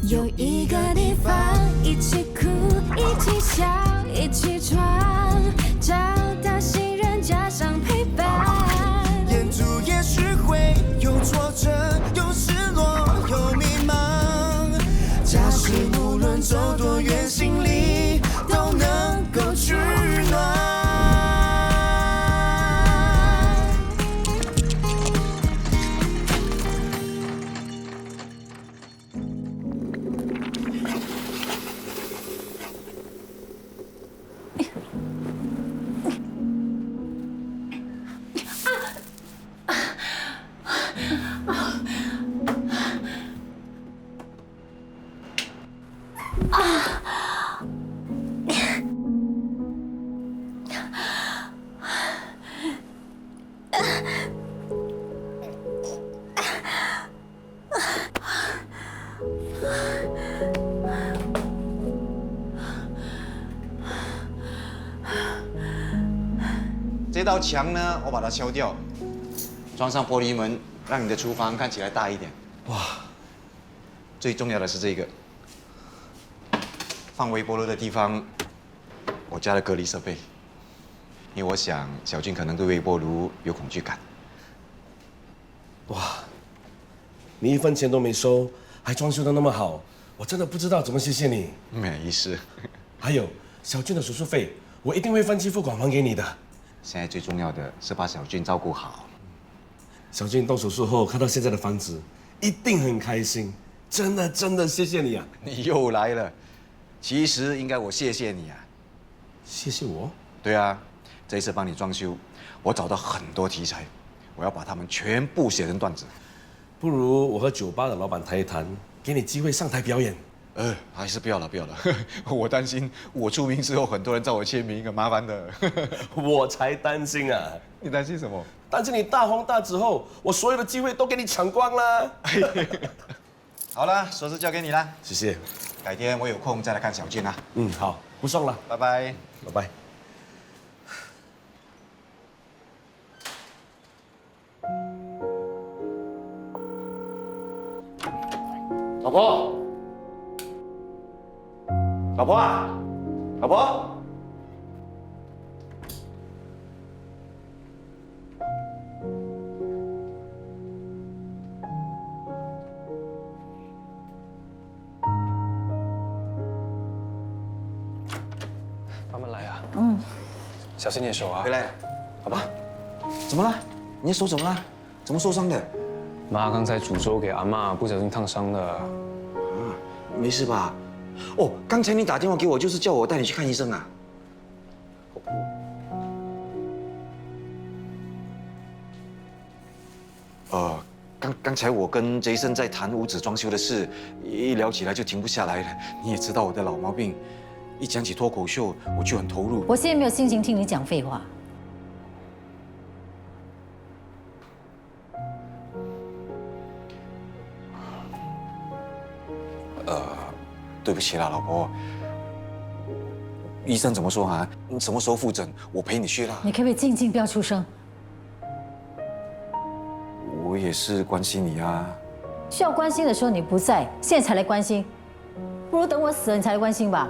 有一个地方，一起哭，一起笑，一起闯，找到信任加上陪伴。沿途也许会有挫折，有失落，有迷茫。假使无论走多远，心里都能够取暖。 这道墙呢，我把它敲掉，装上玻璃门，让你的厨房看起来大一点。哇！最重要的是这个，放微波炉的地方，我加了隔离设备，因为我想小俊可能对微波炉有恐惧感。哇！你一分钱都没收，还装修得那么好，我真的不知道怎么谢谢你。没事。还有小俊的手术费，我一定会分期付款还给你的。 现在最重要的是把小俊照顾好。小俊动手术后看到现在的房子，一定很开心。真的谢谢你啊！你又来了，其实应该我谢谢你啊。谢谢我？对啊，这一次帮你装修，我找到很多题材，我要把它们全部写成段子。不如我和酒吧的老板谈一谈，给你机会上台表演。还是不要了，不要了。我担心我出名之后，很多人找我签名，很麻烦的。我才担心啊！你担心什么？担心你大红大紫后，我所有的机会都给你抢光了。好了，锁匙交给你了。谢谢。改天我有空再来看小俊啊。好，不送了，拜拜，拜拜。老婆。 老婆啊，老婆，慢慢来啊。小心点手啊。回来，老婆，怎么了？你的手怎么了？怎么受伤的？妈刚才煮粥给阿嬷，不小心烫伤的。没事吧？哦，刚才你打电话给我，就是叫我带你去看医生啊。刚才我跟杰森在谈屋子装修的事，一聊起来就停不下来了。你也知道我的老毛病，一讲起脱口秀我就很投入。我现在没有心情听你讲废话。对不起啦，老婆。医生怎么说啊？你什么时候复诊？我陪你去啦。你可不可以静静不要出声？我也是关心你啊。需要关心的时候你不在，现在才来关心，不如等我死了你才来关心吧。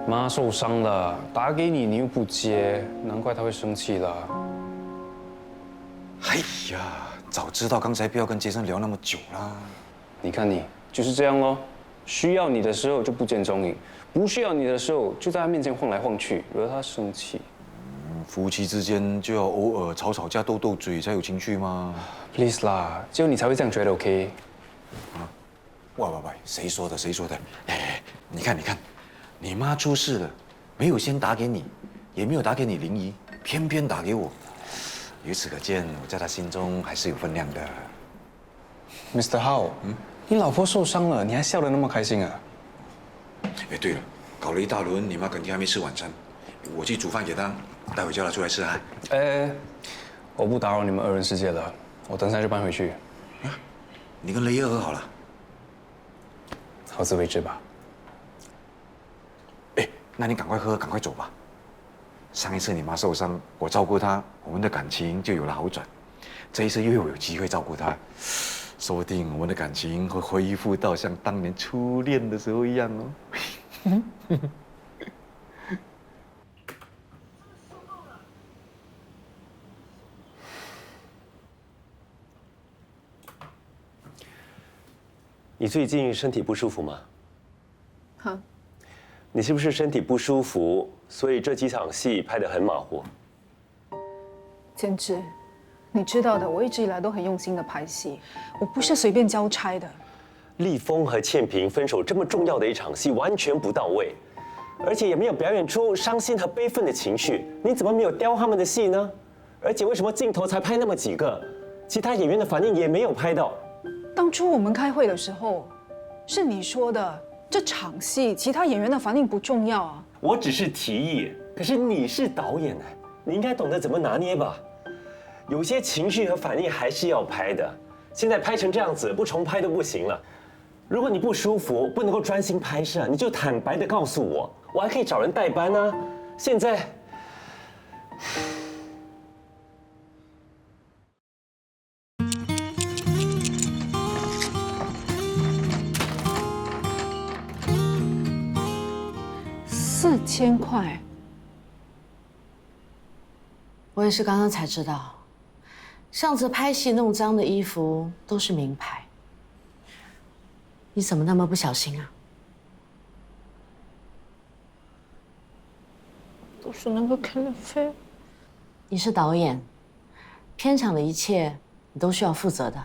妈受伤了，打给你你又不接，难怪她会生气了。哎呀，早知道刚才不要跟杰森聊那么久啦。你看你就是这样咯，需要你的时候就不见踪影，不需要你的时候就在他面前晃来晃去，惹他生气。夫妻之间就要偶尔吵吵架、斗斗嘴才有情趣吗 ？Please 啦，只有你才会这样觉得 ，OK？ 啊，喂，谁说的？谁说的？哎，你看，你妈出事了，没有先打给你，也没有打给你灵姨，偏偏打给我。由此可见，我在他心中还是有分量的。Mr. Hao，你老婆受伤了，你还笑得那么开心啊？哎，对了，搞了一大轮，你妈肯定还没吃晚餐，我去煮饭给她，待会叫她出来吃啊。我不打扰你们二人世界了，我等下就搬回去。你跟雷耶和好了？好自为之吧。哎，那你赶快喝，赶快走吧。上一次你妈受伤，我照顾她，我们的感情就有了好转。这一次又有机会照顾她，说不定我们的感情会恢复到像当年初恋的时候一样哦。你最近身体不舒服吗？好，你是不是身体不舒服，所以这几场戏拍得很马虎？监制，你知道的，我一直以来都很用心的拍戏，我不是随便交差的。立峰和倩萍分手这么重要的一场戏完全不到位，而且也没有表演出伤心和悲愤的情绪，你怎么没有雕他们的戏呢？而且为什么镜头才拍那么几个，其他演员的反应也没有拍到？当初我们开会的时候，是你说的这场戏其他演员的反应不重要啊。我只是提议，可是你是导演哎，你应该懂得怎么拿捏吧？有些情绪和反应还是要拍的，现在拍成这样子，不重拍都不行了。如果你不舒服，不能够专心拍摄，你就坦白的告诉我，我还可以找人代班啊。现在。4000块，我也是刚刚才知道，上次拍戏弄脏的衣服都是名牌。你怎么那么不小心啊？都是那个开了费。你是导演，片场的一切你都需要负责的。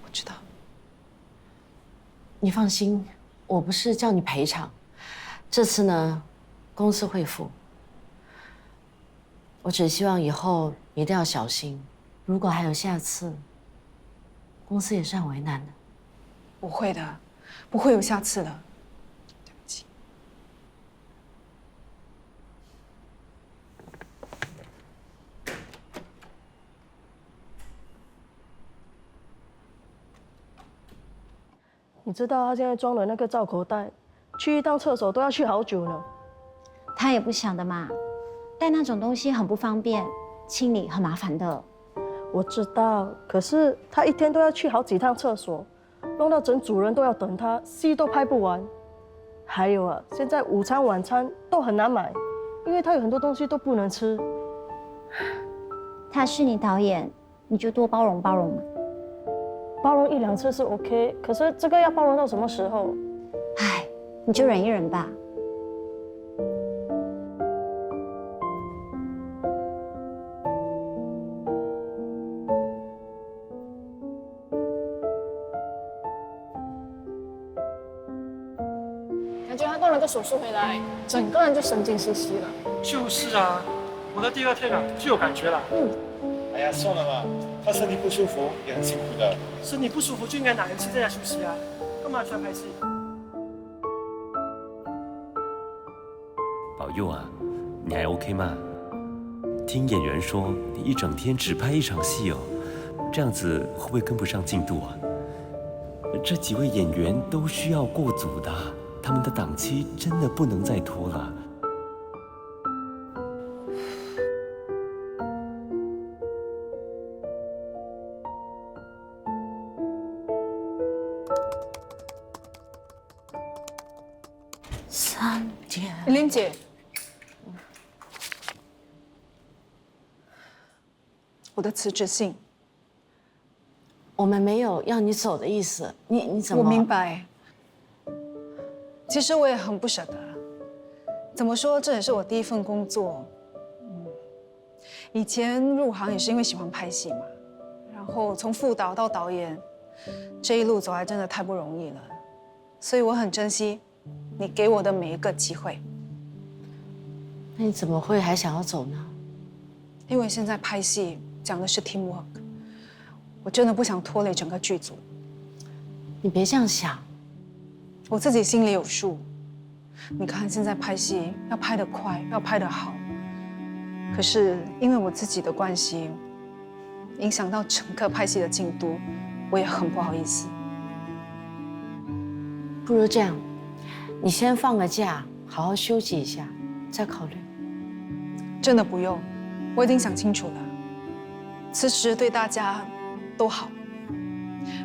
我知道。你放心，我不是叫你赔偿。这次呢，公司会付。我只希望以后你一定要小心，如果还有下次，公司也是很为难的。不会的，不会有下次的。对不起。你知道他现在装的那个罩口袋，去一趟厕所都要去好久呢。他也不想的嘛，带那种东西很不方便，清理很麻烦的。我知道，可是他一天都要去好几趟厕所，弄到整组人都要等他，戏都拍不完。还有啊，现在午餐、晚餐都很难买，因为他有很多东西都不能吃。他是你导演，你就多包容包容嘛。包容1、2次是 OK， 可是这个要包容到什么时候？唉，你就忍一忍吧。感觉他动了个手术回来，整个人就神经兮兮了。就是啊，我的第2天就有感觉了。哎呀，算了吧，他身体不舒服也很辛苦的。身体不舒服就应该拿人气在家休息啊，干嘛出来拍戏？宝佑啊，你还 OK 吗？听演员说你一整天只拍1场戏哦，这样子会不会跟不上进度啊？这几位演员都需要过组的，他们的档期真的不能再拖了。3点。玲姐，我的辞职信。我们没有要你走的意思，你怎么？我明白。其实我也很不舍得。怎么说，这也是我第1份工作。以前入行也是因为喜欢拍戏嘛，然后从副导到导演，这一路走来真的太不容易了，所以我很珍惜你给我的每一个机会。那你怎么会还想要走呢？因为现在拍戏讲的是 teamwork。我真的不想拖累整个剧组。你别这样想，我自己心里有数。你看现在拍戏要拍得快，要拍得好，可是因为我自己的关系，影响到整个拍戏的进度，我也很不好意思。不如这样，你先放个假，好好休息一下，再考虑。真的不用，我已经想清楚了，辞职对大家都好，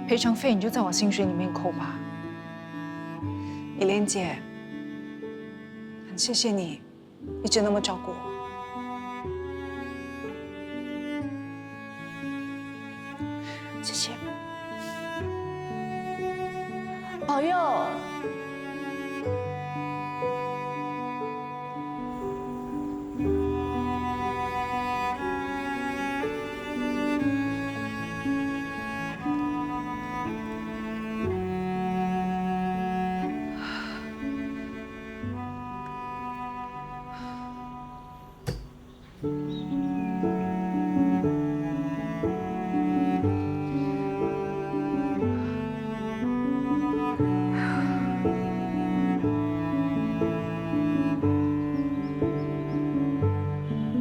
赔偿费你就在我薪水里面扣吧。依莲姐，很谢谢你一直那么照顾我。谢谢。保佑。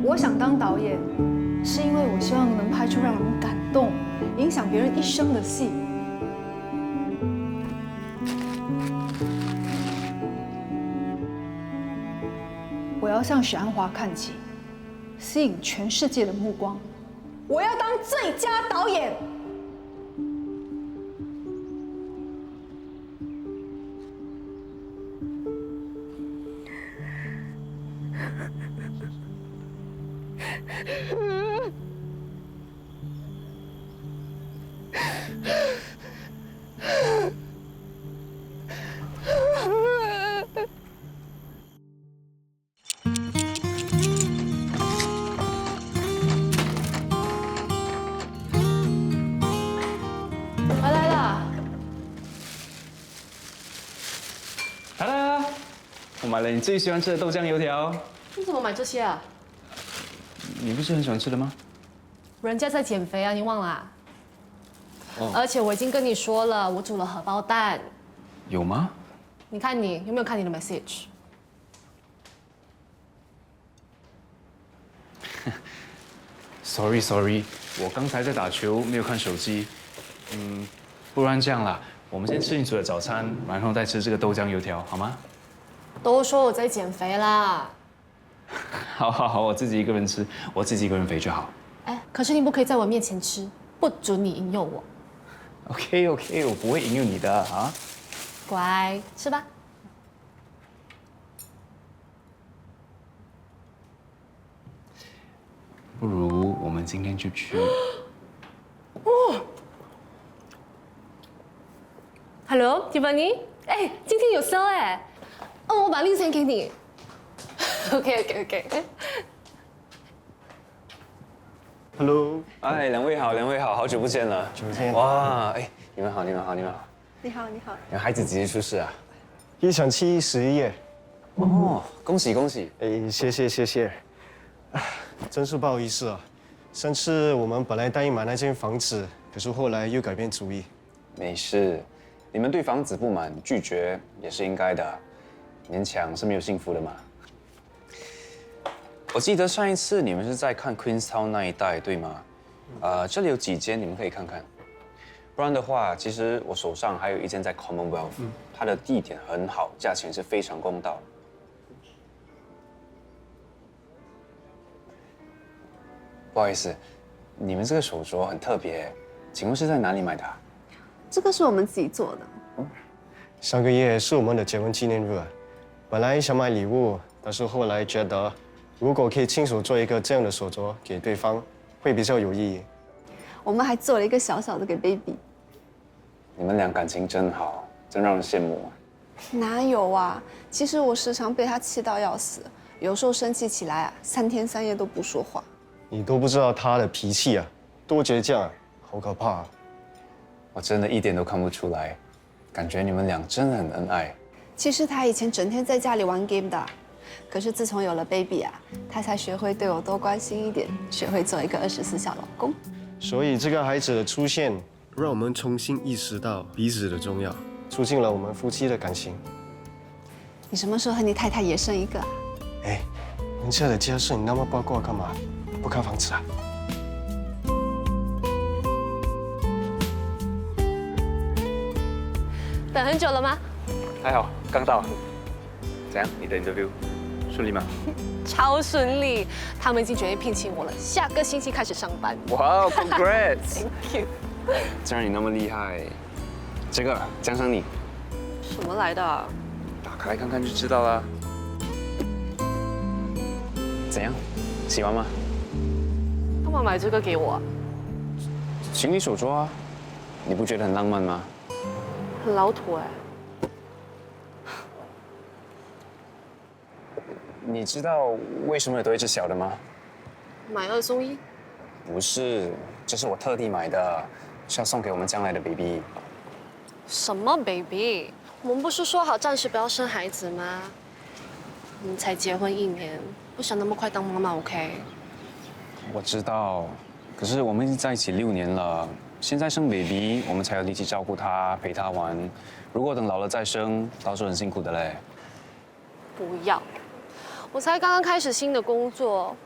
我想当导演，是因为我希望能拍出让人感动、影响别人一生的戏。我要向许鞍华看齐，吸引全世界的目光。我要当最佳导演。我买了你最喜欢吃的豆浆油条。你怎么买这些啊？你不是很喜欢吃的吗？人家在减肥啊，你忘了啊？而且我已经跟你说了，我煮了荷包蛋。有吗？你看你有没有看你的 message？ Sorry， 我刚才在打球，没有看手机。不然这样啦，我们先吃你煮的早餐，然后再吃这个豆浆油条，好吗？都说我在减肥啦。好，我自己一个人吃，我自己一个人肥就好。哎，可是你不可以在我面前吃，不准你引诱我。OK， 我不会引诱你的啊。乖，吃吧。不如我们今天就去。Hello， Tiffany， 哎，今天有 sale 哎。哦，我把零钱给你。OK。Hello， 哎，两位好，好久不见了。久不见。哇，哎，你们好。你好。你们孩子几时出世啊1场期11月。哦，恭喜！哎，谢谢。真是不好意思啊，上次我们本来答应买那间房子，可是后来又改变主意。没事，你们对房子不满，拒绝也是应该的。勉强是没有幸福的嘛。我记得上一次你们是在看 Queenstown 那一带，对吗？这里有几间你们可以看看。不然的话，其实我手上还有一间在 Commonwealth，它的地点很好，价钱是非常公道。不好意思，你们这个手镯很特别，请问是在哪里买的？这个是我们自己做的。上个月是我们的结婚纪念日，本来想买礼物，但是后来觉得，如果可以亲手做一个这样的手镯给对方，会比较有意义。我们还做了一个小小的给 baby。你们俩感情真好，真让人羡慕啊。哪有啊？其实我时常被他气到要死，有时候生气起来啊，3天3夜都不说话。你都不知道他的脾气啊，多倔强啊，好可怕啊！我真的一点都看不出来，感觉你们俩真的很恩爱。其实他以前整天在家里玩 game 的，可是自从有了 baby 啊，他才学会对我多关心一点，学会做一个24小老公。所以这个孩子的出现，让我们重新意识到彼此的重要，促进了我们夫妻的感情。你什么时候和你太太也生一个啊？哎，人家的家事你那么八卦干嘛？不看房子啊？等很久了吗？还好，刚到。怎样？你的 interview 顺利吗？超顺利，他们已经决定聘请我了，下个星期开始上班。哇 ，congrats！ Thank you。既然你那么厉害，这个奖赏你，什么来的？打开看看就知道啦。怎样？喜欢吗？干嘛买这个给我啊？情侣手镯啊，你不觉得很浪漫吗？很老土哎。你知道为什么有多一只小的吗？买2送1？不是，这是我特地买的，是要送给我们将来的 baby。什么 baby？ 我们不是说好暂时不要生孩子吗？我们才结婚1年，不想那么快当妈妈 ，OK？ 我知道，可是我们已经在一起6年了，现在生 baby， 我们才有力气照顾他、陪他玩。如果等老了再生，到时候很辛苦的嘞。不要，我才刚刚开始新的工作，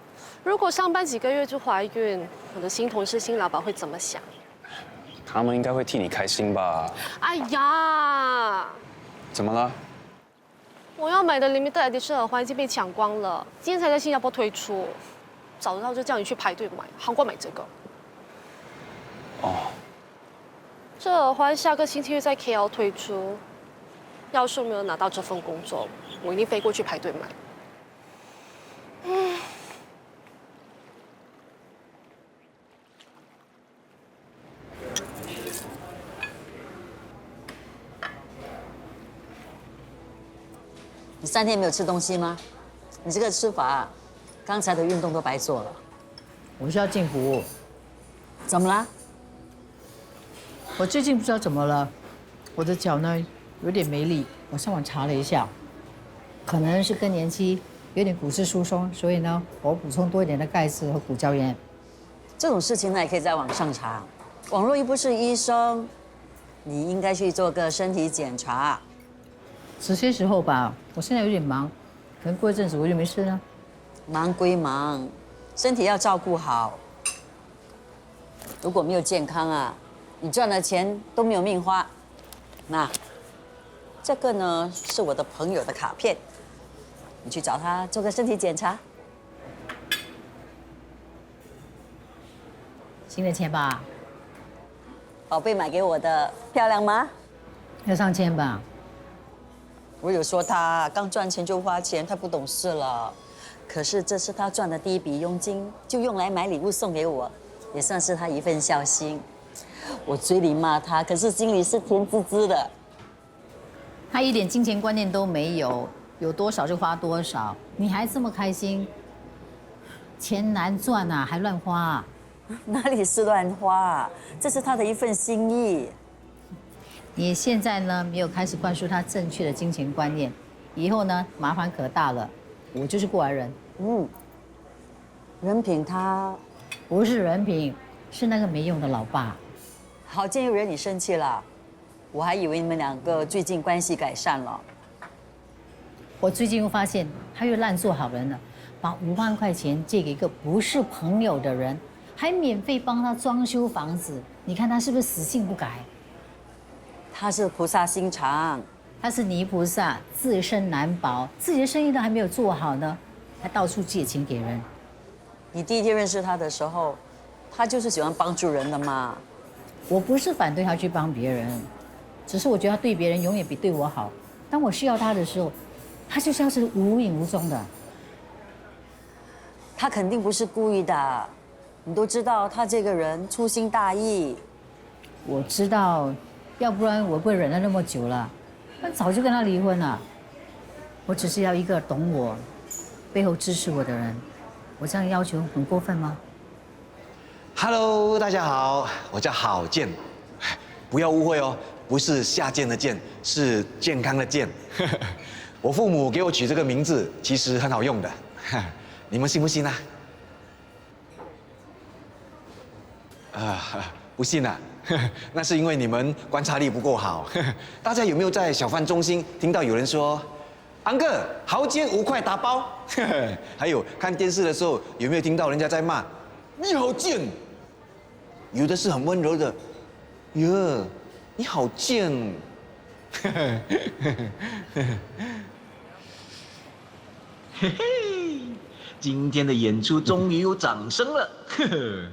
如果上班几个月就怀孕，我的新同事、新老板会怎么想？他们应该会替你开心吧？哎呀，怎么了？我要买的 limited edition 耳环已经被抢光了，今天才在新加坡推出。早知道就叫你去排队买，好过买这个。哦。这耳环下个星期日在 KL 推出，要是没有拿到这份工作，我一定飞过去排队买。你3天没有吃东西吗？你这个吃法，刚才的运动都白做了。我是要进补。怎么啦？我最近不知道怎么了，我的脚呢有点没力。我上网查了一下，可能是更年期，有点骨质疏松，所以呢，我补充多一点的钙质和骨胶原。这种事情呢，也可以在网上查。网络又不是医生，你应该去做个身体检查。迟些时候吧，我现在有点忙，可能过一阵子我就没事了。忙归忙，身体要照顾好。如果没有健康啊，你赚了钱都没有命花。那这个呢，是我的朋友的卡片，你去找他做个身体检查。新的钱吧？宝贝买给我的，漂亮吗？要上千吧？我有说他刚赚钱就花钱，太不懂事了。可是这是他赚的第一笔佣金，就用来买礼物送给我，也算是他一份孝心。我嘴里骂他，可是心里是甜滋滋的。他一点金钱观念都没有，有多少就花多少。你还这么开心？钱难赚啊，还乱花啊？哪里是乱花啊？这是他的一份心意。你现在呢没有开始灌输他正确的金钱观念，以后呢麻烦可大了。我就是过来人。人品他不是人品，是那个没用的老爸。郝建又惹你生气了，我还以为你们2个最近关系改善了。我最近又发现他又烂做好人了，把5万块钱借给一个不是朋友的人，还免费帮他装修房子。你看他是不是死性不改？他是菩萨心肠，他是泥菩萨，自身难保，自己的生意都还没有做好呢，还到处借钱给人。你第一天认识他的时候，他就是喜欢帮助人的嘛。我不是反对他去帮别人，只是我觉得他对别人永远比对我好。当我需要他的时候，他就像是无影无踪的。他肯定不是故意的，你都知道他这个人粗心大意。我知道，要不然我不会忍了那么久了，那早就跟他离婚了。我只是要一个懂我、背后支持我的人。我这样要求很过分吗？ Hello， 大家好，我叫郝建，不要误会哦，不是下贱的贱，是健康的健。我父母给我取这个名字，其实很好用的，你们信不信啊？不信啊？那是因为你们观察力不够好。大家有没有在小贩中心听到有人说“安哥，蚝煎5块打包”？还有看电视的时候有没有听到人家在骂“你好贱”？有的是很温柔的，“哟，你好贱”。嘿嘿，今天的演出终于有掌声了，呵呵，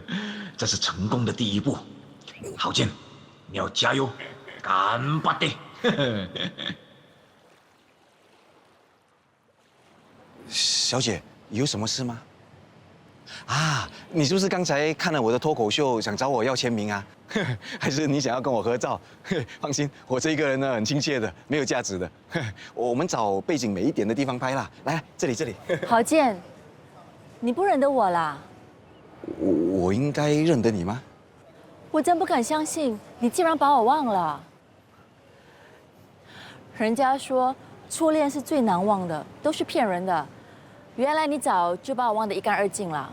这是成功的第一步。郝建，你要加油，干巴的！小姐，有什么事吗？啊，你是不是刚才看了我的脱口秀，想找我要签名啊？还是你想要跟我合照？放心，我这一个人呢很亲切的，没有架子的。我们找背景美一点的地方拍啦。来，这里。郝建，你不认得我啦？我应该认得你吗？我真不敢相信，你竟然把我忘了。人家说初恋是最难忘的，都是骗人的。原来你早就把我忘得一干二净了。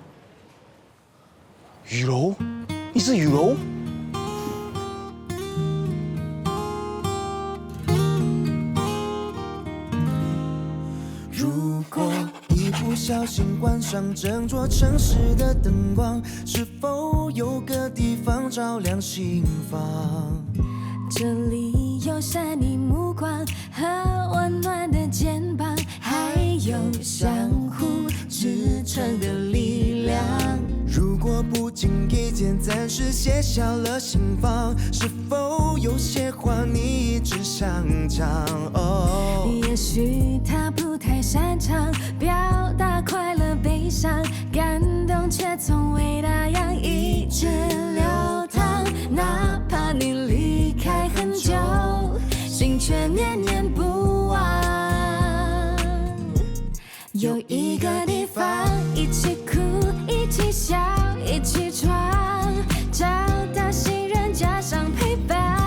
雨柔，你是雨柔？如果一不小心关上整座城市的灯光，是否有个地方照亮心房？这里有闪你目光和温暖的肩膀，还有相互支撑的力量。如果不经意间暂时写下了心房，是否有些话你一直想讲？哦，也许他不太擅长表达快乐悲伤，感动却从未那样一直流淌。哪怕你离开很久，心却念念不忘。有一个地方，一起哭，一起笑，一起闯，找到信任加上陪伴。